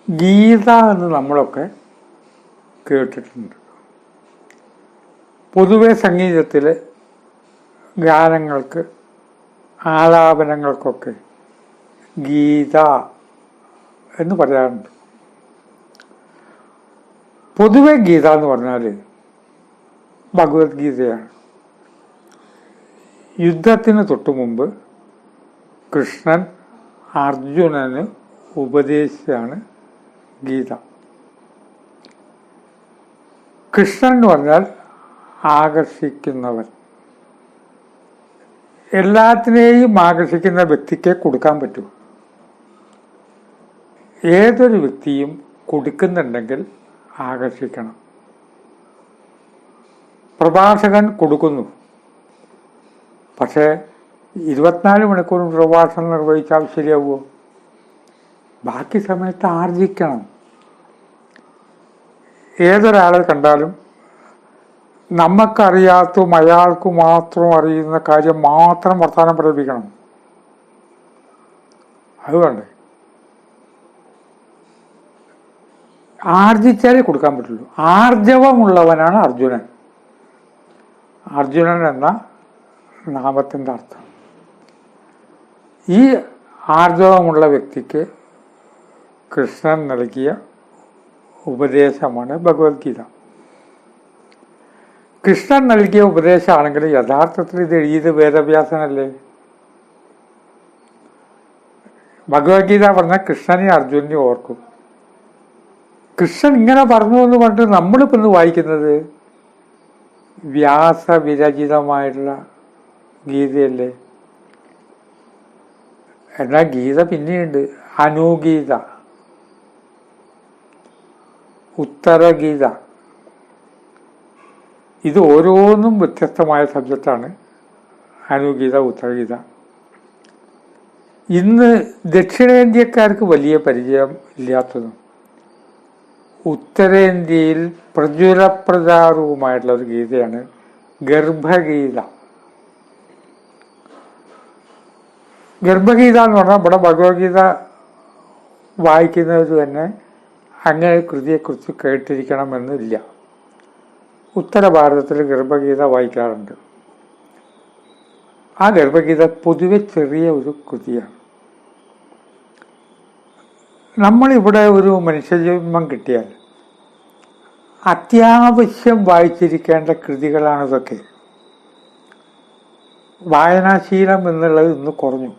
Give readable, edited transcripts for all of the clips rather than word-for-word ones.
ഗീത എന്ന് നമ്മളൊക്കെ കേട്ടിട്ടുണ്ട്. പൊതുവെ സംഗീതത്തിൽ ഗാനങ്ങൾക്ക് ആലാപനങ്ങൾക്കൊക്കെ ഗീത എന്ന് പറയാറുണ്ട്. പൊതുവെ ഗീത എന്ന് പറഞ്ഞാൽ ഭഗവത്ഗീതയാണ്. യുദ്ധത്തിന് തൊട്ടു മുമ്പ് കൃഷ്ണൻ അർജുനന് ഉപദേശിച്ചാണ് ഗീത. കൃഷ്ണൻ എന്ന് പറഞ്ഞാൽ ആകർഷിക്കുന്നവൻ. എല്ലാത്തിനെയും ആകർഷിക്കുന്ന വ്യക്തിക്ക് കൊടുക്കാൻ പറ്റൂ. ഏതൊരു വ്യക്തിയും കൊടുക്കുന്നുണ്ടെങ്കിൽ ആകർഷിക്കണം. പ്രഭാഷകൻ കൊടുക്കുന്നു, പക്ഷേ 24 മണിക്കൂറും പ്രഭാഷണം നിർവഹിച്ചാൽ ശരിയാവുമോ? ബാക്കി സമയത്ത് ആർജിക്കണം. ഏതൊരാളെ കണ്ടാലും നമുക്കറിയാത്തതും അയാൾക്ക് മാത്രം അറിയുന്ന കാര്യം മാത്രം വർത്തമാനം പ്രകടിപ്പിക്കണം. അതുകൊണ്ട് ആർജിച്ചാലേ കൊടുക്കാൻ പറ്റുള്ളൂ. ആർജവമുള്ളവനാണ് അർജുനൻ. അർജുനൻ എന്ന നാമത്തിൻ്റെ അർത്ഥം. ഈ ആർജവമുള്ള വ്യക്തിക്ക് കൃഷ്ണൻ നൽകിയ ഉപദേശമാണ് ഭഗവത്ഗീത. കൃഷ്ണൻ നൽകിയ ഉപദേശമാണെങ്കിൽ യഥാർത്ഥത്തിൽ ഇത് എഴുതിയത് വേദവ്യാസനല്ലേ? ഭഗവത്ഗീത പറഞ്ഞാൽ കൃഷ്ണനെ അർജുനനെ ഓർക്കും. കൃഷ്ണൻ ഇങ്ങനെ പറഞ്ഞു എന്ന് പറഞ്ഞിട്ട് നമ്മളിപ്പോൾ ഇന്ന് വായിക്കുന്നത് വ്യാസവിരചിതമായിട്ടുള്ള ഗീതയല്ലേ? എന്നാൽ ഗീത പിന്നെയുണ്ട്. അനുഗീത, ഉത്തരഗീത. ഇത് ഓരോന്നും വ്യത്യസ്തമായ സബ്ജക്റ്റാണ്. അനുഗീത, ഉത്തരഗീത. ഇന്ന് ദക്ഷിണേന്ത്യക്കാർക്ക് വലിയ പരിചയം ഇല്ലാത്തതും ഉത്തരേന്ത്യയിൽ പ്രചുരപ്രചാരവുമായിട്ടുള്ള ഒരു ഗീതയാണ് ഗർഭഗീത. ഗർഭഗീത എന്ന് പറഞ്ഞാൽ ഇവിടെ ഭഗവത്ഗീത വായിക്കുന്നവർ തന്നെ അങ്ങനെ കൃതിയെക്കുറിച്ച് കേട്ടിരിക്കണമെന്നില്ല. ഉത്തര ഭാരതത്തിൽ ഗർഭഗീത വായിക്കാറുണ്ട്. ആ ഗർഭഗീത പൊതുവെ ചെറിയ ഒരു കൃതിയാണ്. നമ്മളിവിടെ ഒരു മനുഷ്യജന്മം കിട്ടിയാൽ അത്യാവശ്യം വായിച്ചിരിക്കേണ്ട കൃതികളാണിതൊക്കെ. വായനാശീലം എന്നുള്ളത് ഇന്ന് കുറഞ്ഞു.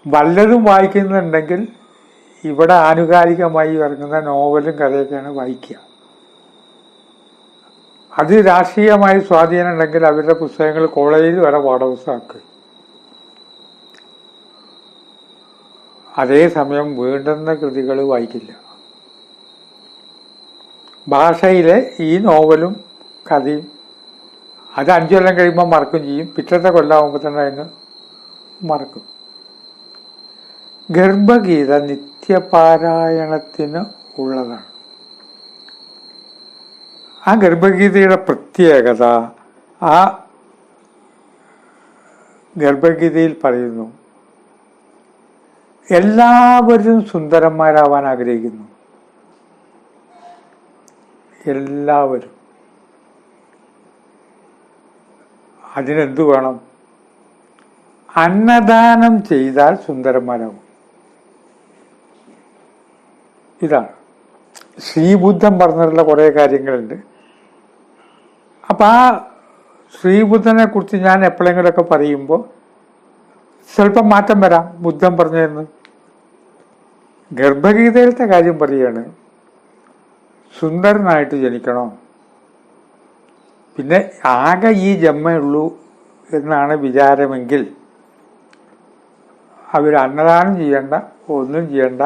വല്ലതും വായിക്കുന്നുണ്ടെങ്കിൽ ഇവിടെ ആനുകാലികമായി ഇറങ്ങുന്ന നോവലും കഥയൊക്കെയാണ് വായിക്കുക. അത് രാഷ്ട്രീയമായി സ്വാധീനം ഉണ്ടെങ്കിൽ അവരുടെ പുസ്തകങ്ങൾ കോളേജിൽ വരെ പാഠപുസ്തകമാക്കുക. അതേസമയം വേണ്ടുന്ന കൃതികൾ വായിക്കില്ല. ഭാഷയിലെ ഈ നോവലും കഥയും അത് 5 കൊല്ലം കഴിയുമ്പോൾ മറക്കും ചെയ്യും. പിറ്റത്തെ കൊല്ലാകുമ്പോൾ തന്നെ അതിന് മറക്കും. ഗർഭഗീത നിത്യപാരായണത്തിന് ഉള്ളതാണ്. ആ ഗർഭഗീതയുടെ പ്രത്യേകത, ആ ഗർഭഗീതയിൽ പറയുന്നു, എല്ലാവരും സുന്ദരന്മാരാവാൻ ആഗ്രഹിക്കുന്നു. എല്ലാവരും. അതിനെന്തു വേണം? അന്നദാനം ചെയ്താൽ സുന്ദരന്മാരാകും. ഇതാണ് ശ്രീബുദ്ധൻ പറഞ്ഞിട്ടുള്ള കുറേ കാര്യങ്ങളുണ്ട്. അപ്പം ആ ശ്രീബുദ്ധനെ കുറിച്ച് ഞാൻ എപ്പോഴെങ്കിലുമൊക്കെ പറയുമ്പോൾ സ്വല്പം മാറ്റം വരാം. ബുദ്ധൻ പറഞ്ഞതെന്ന് ഗർഭഗീതയിലത്തെ കാര്യം പറയുകയാണ്. സുന്ദരനായിട്ട് ജനിക്കണോ, പിന്നെ ആകെ ഈ ജന്മയുള്ളൂ എന്നാണ് വിചാരമെങ്കിൽ അവർ അന്നദാനം ചെയ്യണ്ട, ഒന്നും ചെയ്യണ്ട.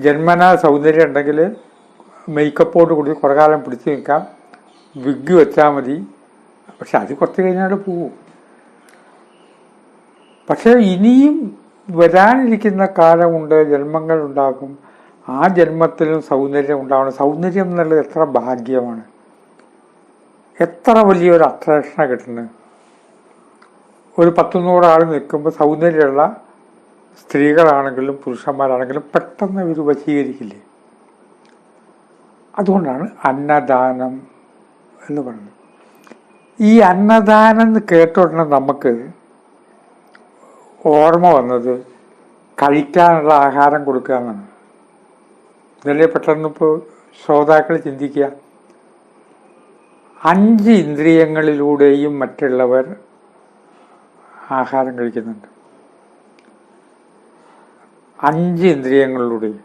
ജന്മനാ സൗന്ദര്യം ഉണ്ടെങ്കിൽ മേക്കപ്പോട് കൂടി കുറേ കാലം പിടിച്ചു നിൽക്കാം, വിഗ് വെച്ചാൽ മതി. പക്ഷെ അത് കുറച്ച് കഴിഞ്ഞാൽ പോവും. പക്ഷെ ഇനിയും വരാനിരിക്കുന്ന കാലമുണ്ട്, ജന്മങ്ങൾ ഉണ്ടാകും. ആ ജന്മത്തിലും സൗന്ദര്യം ഉണ്ടാവണം. സൗന്ദര്യം എന്നുള്ളത് എത്ര ഭാഗ്യമാണ്, എത്ര വലിയൊരു അട്രാക്ഷനാണ് കിട്ടുന്നത്. ഒരു 10-100 ആൾ നിൽക്കുമ്പോൾ സൗന്ദര്യമുള്ള സ്ത്രീകളാണെങ്കിലും പുരുഷന്മാരാണെങ്കിലും പെട്ടെന്ന് ഇവർ വശീകരിക്കില്ലേ. അതുകൊണ്ടാണ് അന്നദാനം എന്ന് പറയുന്നത്. ഈ അന്നദാനം എന്ന് കേട്ട ഉടനെ നമുക്ക് ഓർമ്മ വന്നത് കഴിക്കാനുള്ള ആഹാരം കൊടുക്കുക എന്നാണ്. ഇതല്ലേ പെട്ടെന്ന് ഇപ്പോൾ ശ്രോതാക്കൾ ചിന്തിക്കുക. 5 ഇന്ദ്രിയങ്ങളിലൂടെയും മറ്റുള്ളവർ ആഹാരം കഴിക്കുന്നുണ്ട്. 5 ഇന്ദ്രിയങ്ങളിലൂടെയും.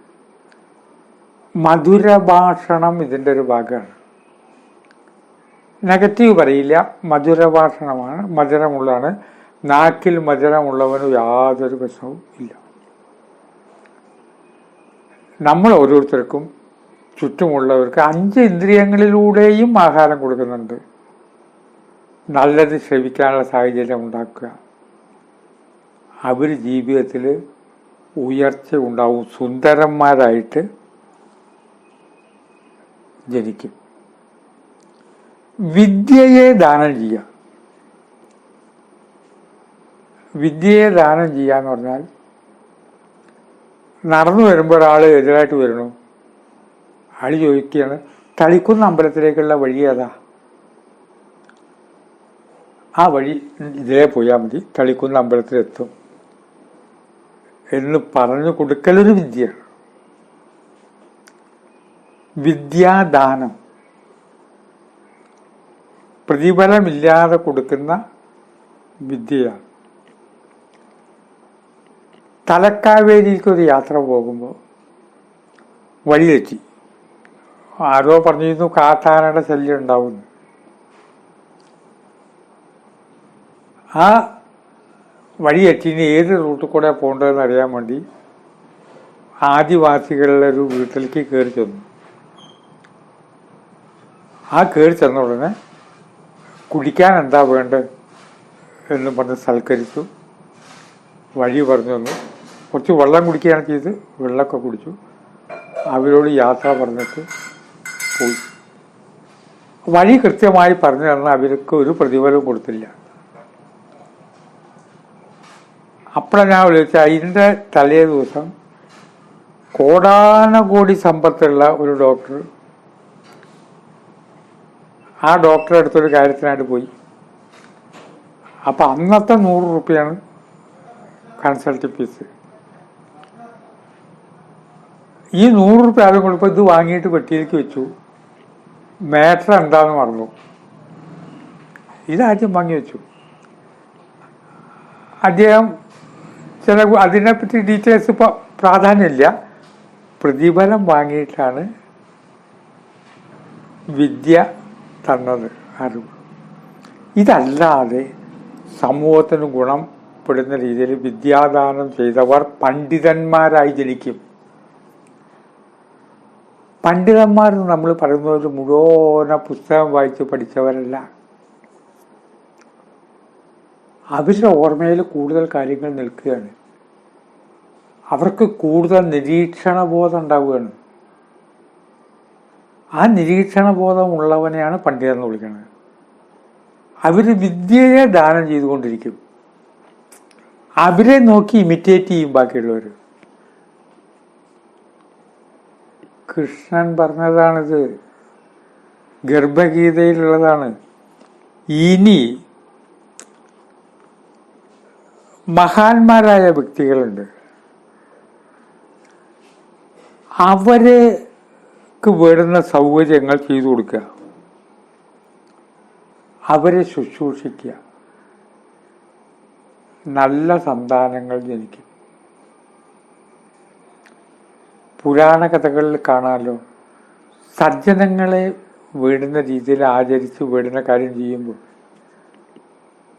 മധുരഭാഷണം ഇതിൻ്റെ ഒരു ഭാഗമാണ്. നെഗറ്റീവ് പറയില്ല, മധുരഭാഷണമാണ്, മധുരമുള്ളതാണ്. നാക്കിൽ മധുരമുള്ളവന് യാതൊരു പ്രശ്നവും ഇല്ല. നമ്മൾ ഓരോരുത്തർക്കും ചുറ്റുമുള്ളവർക്ക് 5 ഇന്ദ്രിയങ്ങളിലൂടെയും ആഹാരം കൊടുക്കുന്നുണ്ട്. നല്ലത് ശ്രവിക്കാനുള്ള സാഹചര്യം ഉണ്ടാക്കുക. അവർ ജീവിതത്തിൽ ഉയർച്ച ഉണ്ടാവും, സുന്ദരന്മാരായിട്ട് ജനിക്കും. വിദ്യയെ ദാനം ചെയ്യുക. വിദ്യയെ ദാനം ചെയ്യുക എന്ന് പറഞ്ഞാൽ, നടന്നു വരുമ്പോൾ ഒരാൾ എതിരായിട്ട് വരണു. ആൾ ചോദിക്കുകയാണ്, തളിക്കുന്ന അമ്പലത്തിലേക്കുള്ള വഴി ഏതാ? ആ വഴി ഇതിലേ പോയാൽ മതി, തളിക്കുന്ന അമ്പലത്തിലെത്തും എന്ന് പറഞ്ഞു കൊടുക്കലൊരു വിദ്യയാണ്. വിദ്യാദാനം പ്രതിഫലമില്ലാതെ കൊടുക്കുന്ന വിദ്യയാണ്. തലക്കാവേരിക്കൊരു യാത്ര പോകുമ്പോൾ വഴി തെറ്റി. ആരോ പറഞ്ഞിരുന്നു കാട്ടാനയുടെ ശല്യം ഉണ്ടാവുന്നു. ആ വഴി തെറ്റിന് ഏത് റൂട്ടിൽ കൂടെ പോകേണ്ടതെന്ന് അറിയാൻ വേണ്ടി ആദിവാസികളുടെ ഒരു വീട്ടിലേക്ക് കയറി ചെന്നു. ആ കയറി ചെന്ന ഉടനെ കുടിക്കാൻ എന്താ വേണ്ടത് എന്ന് പറഞ്ഞ് സൽക്കരിച്ചു. വഴി പറഞ്ഞു തന്നു. കുറച്ച് വെള്ളം കുടിക്കുകയാണ് ചെയ്ത്. വെള്ളമൊക്കെ കുടിച്ചു. അവരോട് യാത്ര പറഞ്ഞിട്ട് പോയി. വഴി കൃത്യമായി പറഞ്ഞു തന്നാൽ അവർക്ക് ഒരു പ്രതിഫലവും കൊടുത്തില്ല. അപ്പോഴാണ് ഞാൻ വിളിച്ചത്, അതിൻ്റെ തലേ ദിവസം കോടാനകോടി സമ്പത്തുള്ള ഒരു ഡോക്ടർ ആ ഡോക്ടറെ അടുത്തൊരു കാര്യത്തിനായിട്ട് പോയി. അപ്പം അന്നത്തെ 100 രൂപയാണ് കൺസൾട്ടിങ് ഫീസ്. ഈ 100 രൂപ ആദ്യം കൊടുപ്പോൾ ഇത് വാങ്ങിയിട്ട് പെട്ടിയിലേക്ക് വെച്ചു. മാറ്റർ എന്താണെന്ന് മറന്നു. ഇതാദ്യം വാങ്ങി വെച്ചു. അദ്ദേഹം ചില അതിനെപ്പറ്റി ഡീറ്റെയിൽസ് ഇപ്പോൾ പ്രാധാന്യമില്ല. പ്രതിഫലം വാങ്ങിയിട്ടാണ് വിദ്യ തന്നത്, അറിവ്. ഇതല്ലാതെ സമൂഹത്തിന് ഗുണപ്പെടുന്ന രീതിയിൽ വിദ്യാദാനം ചെയ്തവർ പണ്ഡിതന്മാരായി ജനിക്കും. പണ്ഡിതന്മാർ നമ്മൾ പറയുന്നത് മുഴുവൻ പുസ്തകം വായിച്ച് പഠിച്ചവരല്ല. അവരുടെ ഓർമ്മയിൽ കൂടുതൽ കാര്യങ്ങൾ നിൽക്കുകയാണ്. അവർക്ക് കൂടുതൽ നിരീക്ഷണബോധം ഉണ്ടാവുകയാണ്. ആ നിരീക്ഷണബോധം ഉള്ളവനെയാണ് പണ്ഡിതൻ എന്ന് വിളിക്കുന്നത്. അവർ വിദ്യയെ ദാനം ചെയ്തുകൊണ്ടിരിക്കും. അവരെ നോക്കി ഇമിറ്റേറ്റ് ചെയ്യും ബാക്കിയുള്ളവർ. കൃഷ്ണൻ പറഞ്ഞതാണിത്, ഗർഭഗീതയിലുള്ളതാണ്. ഇനി മഹാന്മാരായ വ്യക്തികളുണ്ട്, അവർക്ക് വേണ്ടുന്ന സൗകര്യങ്ങൾ ചെയ്തു കൊടുക്കുക, അവരെ ശുശ്രൂഷിക്കുക. നല്ല സന്താനങ്ങൾ ജനിക്കും. പുരാണ കഥകളിൽ കാണാമല്ലോ, സജ്ജനങ്ങളെ വേണ്ടുന്ന രീതിയിൽ ആചരിച്ച് വേണ്ടുന്ന കാര്യം ചെയ്യുമ്പോൾ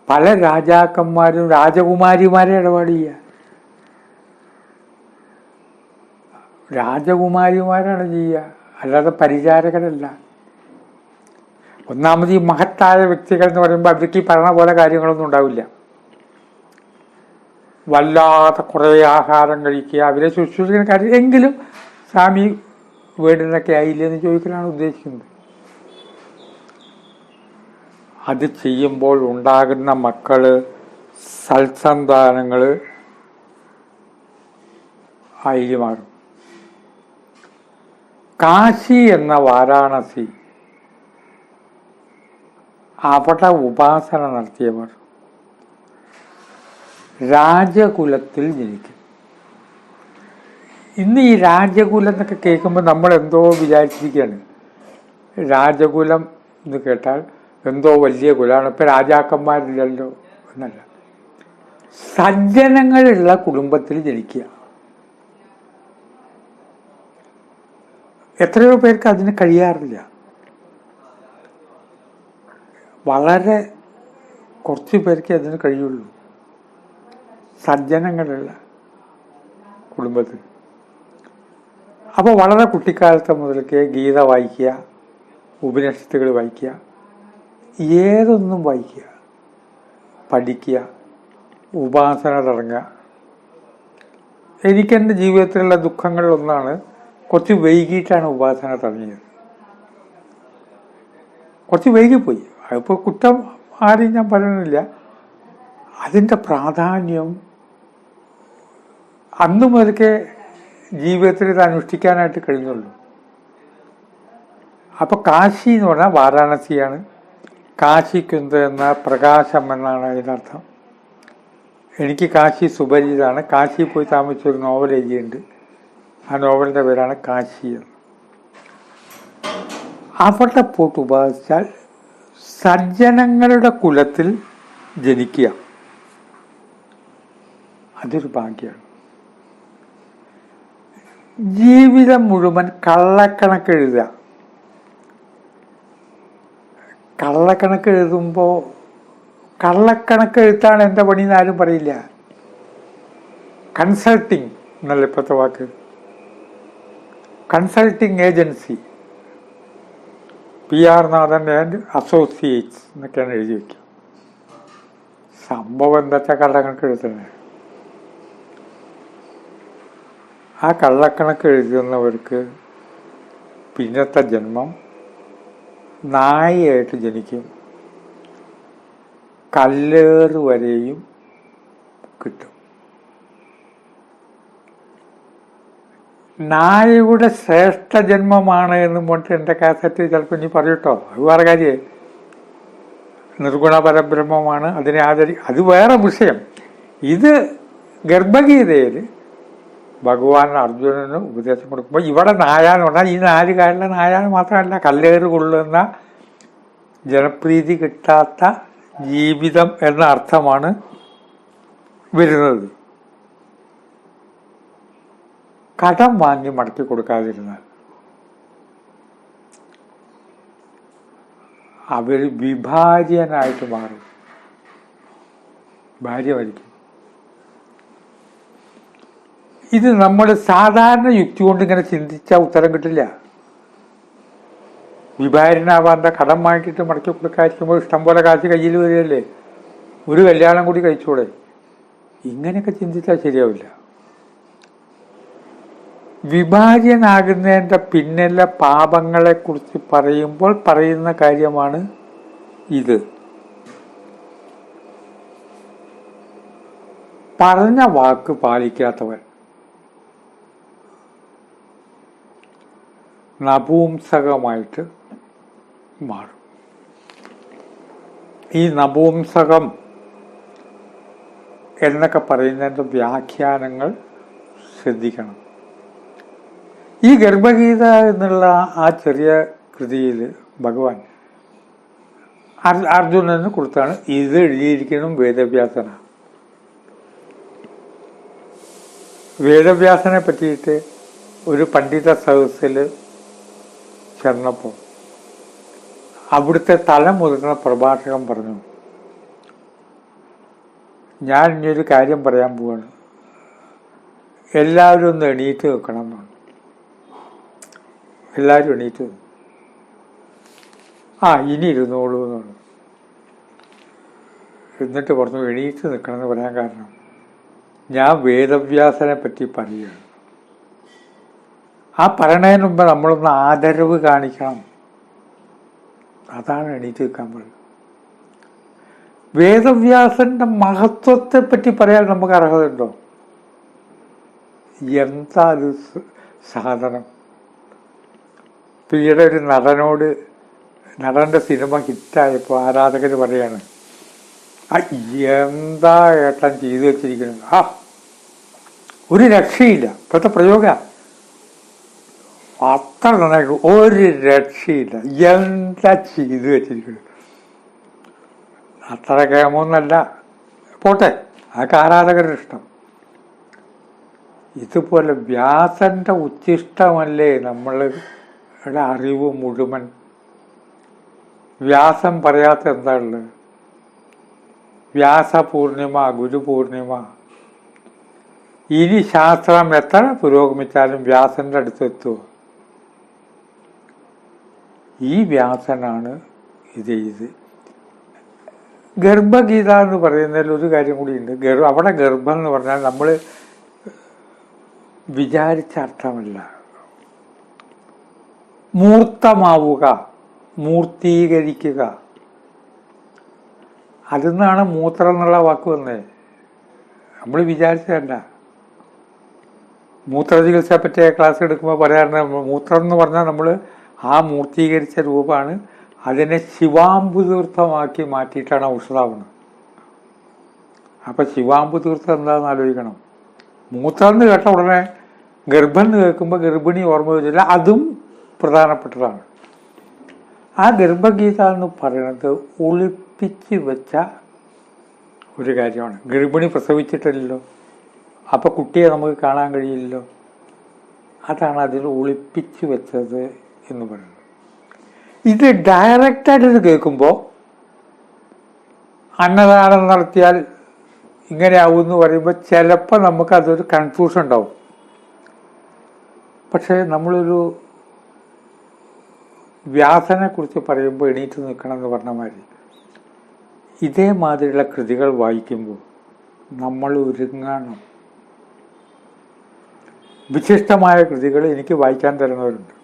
പല രാജാക്കന്മാരും രാജകുമാരിമാരെ ഇടപാട് ചെയ്യുക. രാജകുമാരിമാരാണ് ചെയ്യുക, അല്ലാതെ പരിചാരകരല്ല. ഒന്നാമത് ഈ മഹത്തായ വ്യക്തികൾ എന്ന് പറയുമ്പോൾ അവർക്ക് ഈ പറഞ്ഞ പോലെ കാര്യങ്ങളൊന്നും ഉണ്ടാവില്ല. വല്ലാത്ത കുറേ ആഹാരം കഴിക്കുക, അവരെ ശുശ്രൂഷിക്കുന്ന കാര്യം എങ്കിലും സ്വാമി വീടിനൊക്കെ ആയില്ലേ എന്ന് ചോദിക്കലാണ് ഉദ്ദേശിക്കുന്നത്. അത് ചെയ്യുമ്പോൾ ഉണ്ടാകുന്ന മക്കള്, സൽസന്താനങ്ങൾ ആയി മാറും. കാശി എന്ന വാരാണസി, അവിടെ ഉപാസന നടത്തിയവർ രാജകുലത്തിൽ ജനിക്കും. ഇന്ന് ഈ രാജകുലം എന്നൊക്കെ കേൾക്കുമ്പോൾ നമ്മൾ എന്തോ വിചാരിച്ചിരിക്കുകയാണ്. രാജകുലം എന്ന് കേട്ടാൽ എന്തോ വലിയ കുലമാണ്, ഇപ്പം രാജാക്കന്മാരില്ലല്ലോ എന്നല്ല. സജ്ജനങ്ങളുള്ള കുടുംബത്തിൽ ജനിക്കുക. എത്രയോ പേർക്ക് അതിന് കഴിയാറില്ല. വളരെ കുറച്ച് പേർക്ക് അതിന് കഴിയുള്ളൂ. സജ്ജനങ്ങളുള്ള കുടുംബത്തിൽ. അപ്പോൾ വളരെ കുട്ടിക്കാലത്ത് മുതൽക്ക് ഗീത വായിക്കുക, ഉപനിഷത്തുകൾ വായിക്കുക, ഏതൊന്നും വായിക്കുക, പഠിക്കുക, ഉപാസന തുടങ്ങുക. എനിക്കെൻ്റെ ജീവിതത്തിലുള്ള ദുഃഖങ്ങളിലൊന്നാണ് കുറച്ച് വൈകിട്ടാണ് ഉപാസന തുടങ്ങിയത്. കുറച്ച് വൈകിപ്പോയി. അതിപ്പോൾ കുറ്റം ആരെയും ഞാൻ പറയുന്നില്ല. അതിൻ്റെ പ്രാധാന്യം അന്ന് മുതൽക്കേ ജീവിതത്തിൽ ഇത് അനുഷ്ഠിക്കാനായിട്ട് കഴിഞ്ഞുള്ളൂ. അപ്പോൾ കാശി എന്ന് പറഞ്ഞാൽ വാരാണസിയാണ്. കാശിക്കുന്ത് എന്ന പ്രകാശം എന്നാണ് അതിനർത്ഥം. എനിക്ക് കാശി സുപരിചിതമാണ്. കാശി പോയി താമസിച്ചൊരു നോവൽ എഴുതിയിട്ടുണ്ട്. ആ നോവലിൻ്റെ പേരാണ് കാശി എന്ന്. അവിടെ പോയിട്ട് ഉപാസിച്ചാൽ സജ്ജനങ്ങളുടെ കുലത്തിൽ ജനിക്കുക, അതൊരു ഭാഗ്യമാണ്. ജീവിതം മുഴുവൻ കള്ളക്കണക്ക് എഴുതുക. കള്ളക്കണക്ക് എഴുതുമ്പോൾ കള്ളക്കണക്ക് എഴുത്താണ് എൻ്റെ പണിയെന്ന് ആരും പറയില്ല. കൺസൾട്ടിങ് എന്നല്ല ഇപ്പോഴത്തെ വാക്ക്. കൺസൾട്ടിങ് ഏജൻസി, PR നാഥൻ ആൻഡ് അസോസിയേറ്റ്സ് എന്നൊക്കെയാണ് എഴുതി വയ്ക്കുക. സംഭവം എന്താ വെച്ചാൽ കള്ളക്കണക്ക് എഴുതുന്നത്. ആ കള്ളക്കണക്ക് എഴുതുന്നവർക്ക് പിന്നത്തെ ജന്മം നായയായിട്ട് ജനിക്കും. കല്ലേറ് വരെയും കിട്ടും. നായയുടെ ശ്രേഷ്ഠ ജന്മമാണ് എന്ന് പറഞ്ഞിട്ട് എൻ്റെ കാസറ്റ് ചിലപ്പോൾ ഇനി പറയൂട്ടോ, അത് വേറെ കാര്യമേ. നിർഗുണ പരബ്രഹ്മമാണ്, അതിനെ അത് വേറെ വിഷയം. ഇത് ഗർഭഗീതയിൽ ഭഗവാൻ അർജുനന് ഉപദേശം കൊടുക്കുമ്പോൾ ഇവിടെ നായ എന്ന് പറഞ്ഞാൽ ഈ 4 കാലിലെ നായ മാത്രമല്ല, കല്ലേറ് കൊള്ളുന്ന ജനപ്രീതി കിട്ടാത്ത ജീവിതം എന്ന അർത്ഥമാണ് വരുന്നത്. കടം വാങ്ങി മടക്കി കൊടുക്കാതിരുന്നാൽ അവർ വിഭാര്യനായിട്ട് മാറും. ഭാര്യ മരിക്കും. ഇത് നമ്മൾ സാധാരണ യുക്തി കൊണ്ട് ഇങ്ങനെ ചിന്തിച്ചാൽ ഉത്തരം കിട്ടില്ല. വിഭാര്യനാവാൻ്റെ കടം വാങ്ങിയിട്ട് മടക്കി കൊടുക്കാതിരിക്കുമ്പോൾ ഇഷ്ടം പോലെ കാശ് കയ്യിൽ വരികയല്ലേ, ഒരു കല്യാണം കൂടി കഴിച്ചൂടെ? ഇങ്ങനെയൊക്കെ ചിന്തിച്ചാൽ ശരിയാവില്ല. വിഭാര്യനാകുന്നതിൻ്റെ പിന്നിലെ പാപങ്ങളെക്കുറിച്ച് പറയുമ്പോൾ പറയുന്ന കാര്യമാണ് ഇത്. പറഞ്ഞ വാക്ക് പാലിക്കാത്തവൻ നപുംസകമായിട്ട് മാറും. ഈ നപുംസകം എന്നൊക്കെ പറയുന്നതിൻ്റെ വ്യാഖ്യാനങ്ങൾ ശ്രദ്ധിക്കണം. ഈ ഗർഭഗീത എന്നുള്ള ആ ചെറിയ കൃതിയിൽ ഭഗവാൻ അർജുനന് കൊടുത്താണ്. ഇത് എഴുതിയിരിക്കുന്നതും വേദവ്യാസനാണ്. വേദവ്യാസനെ പറ്റിയിട്ട് ഒരു പണ്ഡിത സദസ്സിൽ ചെന്നപ്പോൾ അവിടുത്തെ തലമുതിർന്ന പ്രഭാഷകൻ പറഞ്ഞു, ഞാൻ ഇനിയൊരു കാര്യം പറയാൻ പോവാണ്, എല്ലാവരും ഒന്ന് എണീറ്റ് നിൽക്കണം എന്നാണ്. എല്ലാവരും എണീറ്റ് നിന്നു. ഇനി ഇരുന്നോളൂ എന്നാണ്. എന്നിട്ട് പറഞ്ഞു, എണീറ്റ് നിൽക്കണമെന്ന് പറയാൻ കാരണം ഞാൻ വേദവ്യാസനെ പറ്റി പറയുകയാണ്. ആ പറയണതിന് മുമ്പ് നമ്മളൊന്ന് ആദരവ് കാണിക്കണം. അതാണ് എണീറ്റ് നിൽക്കാൻ പറയുന്നത്. വേദവ്യാസന്റെ മഹത്വത്തെ പറ്റി പറയാൻ നമുക്ക് അർഹതയുണ്ടോ? എന്താ അത് സാധനം. പിന്നീട് ഒരു നടൻ്റെ സിനിമ ഹിറ്റായപ്പോൾ ആരാധകർ പറയാണ്, എന്താ ഏട്ടൻ ചെയ്തു വെച്ചിരിക്കുന്നത്, ഒരു രക്ഷയില്ല. ഇപ്പോഴത്തെ പ്രയോഗ അത്ര നന്നായിട്ട്, ഒരു രക്ഷയില്ല, എന്താ ചെയ്തു വെച്ചിരിക്കുന്നത്. അത്ര കേമൊന്നല്ല, പോട്ടെ, അതൊക്കെ ആരാധകരുടെ ഇഷ്ടം. ഇതുപോലെ വ്യാസന്റെ ഉച്ഛിഷ്ടമല്ലേ നമ്മളുടെ അറിവ് മുഴുവൻ. വ്യാസം പറയാത്ത എന്താ ഉള്ളത്? വ്യാസപൂർണിമ, ഗുരുപൂർണിമ. ഇനി ശാസ്ത്രം എത്ര പുരോഗമിച്ചാലും വ്യാസന്റെ അടുത്തെത്തുമോ? ഈ വ്യാസനാണ് ഇത് ചെയ്ത്. ഗർഭഗീത എന്ന് പറയുന്നതിൽ ഒരു കാര്യം കൂടിയുണ്ട്. അവിടെ ഗർഭം എന്ന് പറഞ്ഞാൽ നമ്മൾ വിചാരിച്ച അർത്ഥമല്ല, മൂർത്തമാവുക, മൂർത്തീകരിക്കുക. അതിൽ നിന്നാണ് മൂത്രം എന്നുള്ള വാക്ക് വന്നത്. നമ്മൾ വിചാരിച്ചതല്ല. മൂത്ര ചികിത്സയെ പറ്റിയ ക്ലാസ് എടുക്കുമ്പോൾ പറയാറുണ്ട്, മൂത്രം എന്ന് പറഞ്ഞാൽ നമ്മൾ ആ മൂർത്തീകരിച്ച രൂപമാണ്, അതിനെ ശിവാംബുതീർത്ഥമാക്കി മാറ്റിയിട്ടാണ് ഔഷധാവുന്നത്. അപ്പം ശിവാംബുതീർത്ഥം എന്താണെന്ന് ആലോചിക്കണം. മൂത്രം എന്ന് കേട്ട ഉടനെ ഗർഭം എന്ന് കേൾക്കുമ്പോൾ ഗർഭിണി ഓർമ്മ വരില്ല, അതും പ്രധാനപ്പെട്ടതാണ്. ആ ഗർഭഗീത എന്ന് പറയുന്നത് ഒളിപ്പിച്ച് വെച്ച ഒരു കാര്യമാണ്. ഗർഭിണി പ്രസവിച്ചിട്ടില്ലല്ലോ, അപ്പം കുട്ടിയെ നമുക്ക് കാണാൻ കഴിയില്ലല്ലോ. അതാണ് അതിൽ ഒളിപ്പിച്ച് വെച്ചത് എന്ന് പറയുന്നത്. ഇത് ഡയറക്റ്റായിട്ട് കേൾക്കുമ്പോൾ അന്നദാനം നടത്തിയാൽ ഇങ്ങനെ ആവും എന്ന് പറയുമ്പോൾ ചിലപ്പോൾ നമുക്കതൊരു കൺഫ്യൂഷൻ ഉണ്ടാവും. പക്ഷേ നമ്മളൊരു വ്യാസനെ കുറിച്ച് പറയുമ്പോൾ എണീറ്റ് നിൽക്കണം എന്ന് പറഞ്ഞ മാതിരി ഇതേമാതിരിയുള്ള കൃതികൾ വായിക്കുമ്പോൾ നമ്മൾ ഒരുങ്ങണം. വിശിഷ്ടമായ കൃതികൾ എനിക്ക് വായിക്കാൻ തരുന്നവരുണ്ട്.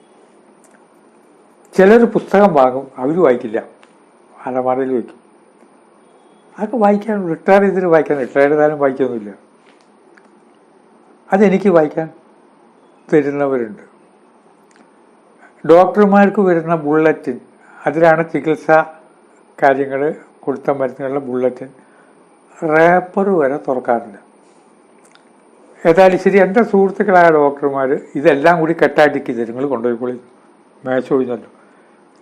ചിലർ പുസ്തകം വാങ്ങും, അവർ വായിക്കില്ല, അലമാരയിൽ വയ്ക്കും. അതൊക്കെ വായിക്കാൻ റിട്ടയർ ചെയ്തിട്ട് വായിക്കാൻ, റിട്ടയർ ചെയ്താലും വായിക്കൊന്നുമില്ല. അതെനിക്ക് വായിക്കാൻ തരുന്നവരുണ്ട്. ഡോക്ടർമാർക്ക് വരുന്ന ബുള്ളറ്റിൻ, അതിലാണ് ചികിത്സാ കാര്യങ്ങൾ കൊടുത്ത മരുന്നുകളുടെ ബുള്ളറ്റിൻ, റേപ്പർ വരെ തുറക്കാറില്ല. ഏതായാലും ശരി, എൻ്റെ സുഹൃത്തുക്കളായ ഡോക്ടർമാർ ഇതെല്ലാം കൂടി കെട്ടാടിക്കി തരും, നിങ്ങൾ കൊണ്ടുപോയിക്കോളി, മേശ ഒഴിഞ്ഞല്ലോ.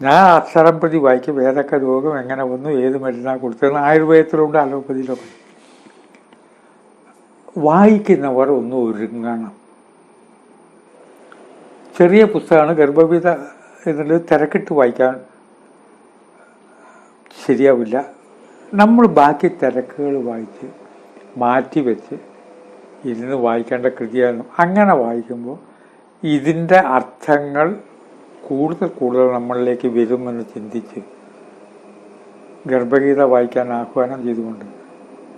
ഞാൻ അക്ഷരം പ്രതി വായിക്കും ഏതൊക്കെ രോഗം എങ്ങനെ വന്നു, ഏത് മരുന്നാണ് കൊടുത്തതെന്ന്. ആയുർവേദത്തിലുണ്ട്, അലോപ്പതിയിലൊക്കെ. വായിക്കുന്നവർ ഒന്ന് ഒരുങ്ങണം. ചെറിയ പുസ്തകമാണ് ഗർഭവിത എന്നുള്ളത്, തിരക്കിട്ട് വായിക്കാൻ ശരിയാവില്ല. നമ്മൾ ബാക്കി തിരക്കുകൾ വായിച്ച് മാറ്റി വെച്ച് ഇരുന്ന് വായിക്കേണ്ട കൃതിയാണ്. അങ്ങനെ വായിക്കുമ്പോൾ ഇതിൻ്റെ അർത്ഥങ്ങൾ കൂടുതൽ നമ്മളിലേക്ക് വരുമെന്ന് ചിന്തിച്ച് ഗർഭഗീത വായിക്കാൻ ആഹ്വാനം ചെയ്തുകൊണ്ട്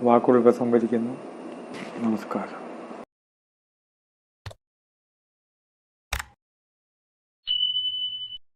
വാക്കുകൾ ഉപസംഹരിക്കുന്നു. നമസ്കാരം.